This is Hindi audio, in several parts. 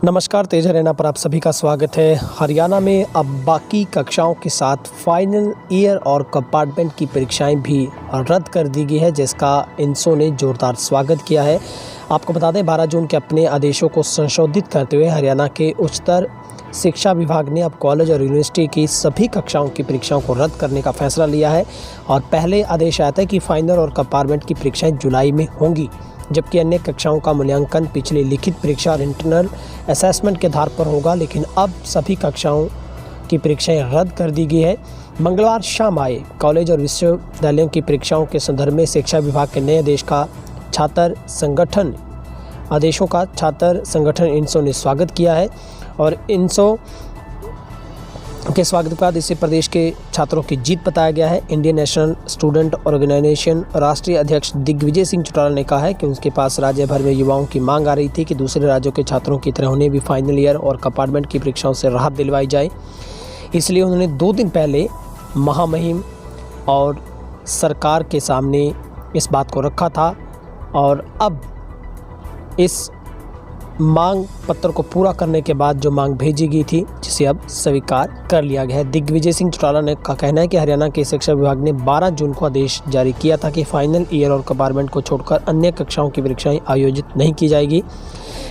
नमस्कार, तेज हरियाणा पर आप सभी का स्वागत है। हरियाणा में अब बाकी कक्षाओं के साथ फाइनल ईयर और कंपार्टमेंट की परीक्षाएं भी रद्द कर दी गई है, जिसका इंसो ने जोरदार स्वागत किया है। आपको बता दें, 12 जून के अपने आदेशों को संशोधित करते हुए हरियाणा के उच्चतर शिक्षा विभाग ने अब कॉलेज और यूनिवर्सिटी की सभी कक्षाओं की परीक्षाओं को रद्द करने का फैसला लिया है। और पहले आदेश आया था कि फाइनल और कंपार्टमेंट की परीक्षाएँ जुलाई में होंगी, जबकि अन्य कक्षाओं का मूल्यांकन पिछली लिखित परीक्षा और इंटरनल असेसमेंट के आधार पर होगा। लेकिन अब सभी कक्षाओं की परीक्षाएं रद्द कर दी गई है। मंगलवार शाम आए कॉलेज और विश्वविद्यालयों की परीक्षाओं के संदर्भ में शिक्षा विभाग के नए आदेशों का छात्र संगठन इंसो ने स्वागत किया है। और इंसो के स्वागत के बाद इसे प्रदेश के छात्रों की जीत बताया गया है। इंडियन नेशनल स्टूडेंट ऑर्गेनाइजेशन राष्ट्रीय अध्यक्ष दिग्विजय सिंह चौटाला ने कहा है कि उनके पास राज्य भर में युवाओं की मांग आ रही थी कि दूसरे राज्यों के छात्रों की तरह उन्हें भी फाइनल ईयर और कंपार्टमेंट की परीक्षाओं से राहत दिलवाई जाए। इसलिए उन्होंने 2 दिन पहले महामहिम और सरकार के सामने इस बात को रखा था और अब इस मांग पत्र को पूरा करने के बाद जो मांग भेजी गई थी, जिसे अब स्वीकार कर लिया गया है। दिग्विजय सिंह चौटाला का कहना है कि हरियाणा के शिक्षा विभाग ने 12 जून को आदेश जारी किया था कि फाइनल ईयर और कंपार्टमेंट को छोड़कर अन्य कक्षाओं की परीक्षाएं आयोजित नहीं की जाएगी।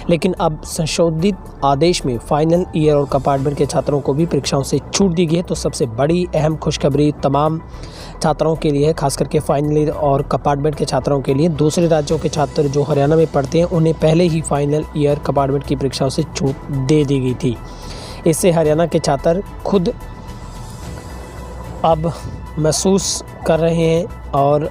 लेकिन अब संशोधित आदेश में फाइनल ईयर और कंपार्टमेंट के छात्रों को भी परीक्षाओं से छूट दी गई है। तो सबसे बड़ी अहम खुशखबरी तमाम छात्रों के लिए है, खास करके फाइनल ईयर और कंपार्टमेंट के छात्रों के लिए। दूसरे राज्यों के छात्र जो हरियाणा में पढ़ते हैं, उन्हें पहले ही फाइनल ईयर कंपार्टमेंट की परीक्षाओं से छूट दे दी गई थी। इससे हरियाणा के छात्र खुद अब महसूस कर रहे हैं, और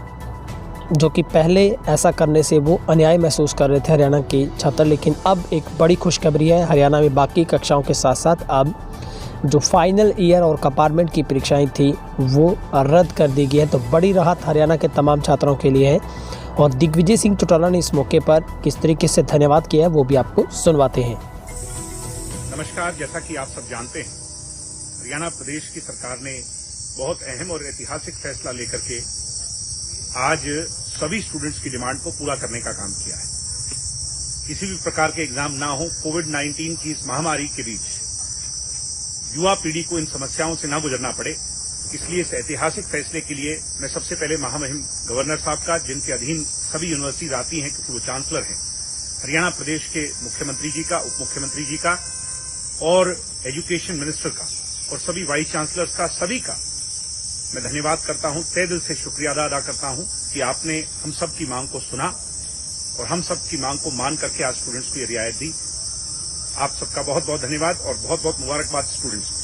जो कि पहले ऐसा करने से वो अन्याय महसूस कर रहे थे हरियाणा के छात्र। लेकिन अब एक बड़ी खुशखबरी है, हरियाणा में बाकी कक्षाओं के साथ साथ अब जो फाइनल ईयर और कंपार्टमेंट की परीक्षाएं थी वो रद्द कर दी गई है। तो बड़ी राहत हरियाणा के तमाम छात्रों के लिए है। और दिग्विजय सिंह चौटाला ने इस मौके पर किस तरीके से धन्यवाद किया है वो भी आपको सुनवाते हैं। नमस्कार, जैसा कि आप सब जानते हैं, हरियाणा प्रदेश की सरकार ने बहुत अहम और ऐतिहासिक फैसला लेकर के आज सभी स्टूडेंट्स की डिमांड को पूरा करने का काम किया है। किसी भी प्रकार के एग्जाम ना हो, कोविड-19 की इस महामारी के बीच युवा पीढ़ी को इन समस्याओं से ना गुजरना पड़े, इसलिए इस ऐतिहासिक फैसले के लिए मैं सबसे पहले महामहिम गवर्नर साहब का, जिनके अधीन सभी यूनिवर्सिटीज आती हैं क्योंकि वो चांसलर हैं, हरियाणा प्रदेश के मुख्यमंत्री जी का, उप मुख्यमंत्री जी का और एजुकेशन मिनिस्टर का और सभी वाइस चांसलर्स का, सभी का मैं धन्यवाद करता हूं, तहे दिल से शुक्रिया अदा करता हूं कि आपने हम सब की मांग को सुना और हम सब की मांग को मान करके आज स्टूडेंट्स को ये रियायत दी। आप सबका बहुत बहुत धन्यवाद और बहुत बहुत मुबारकबाद स्टूडेंट्स को।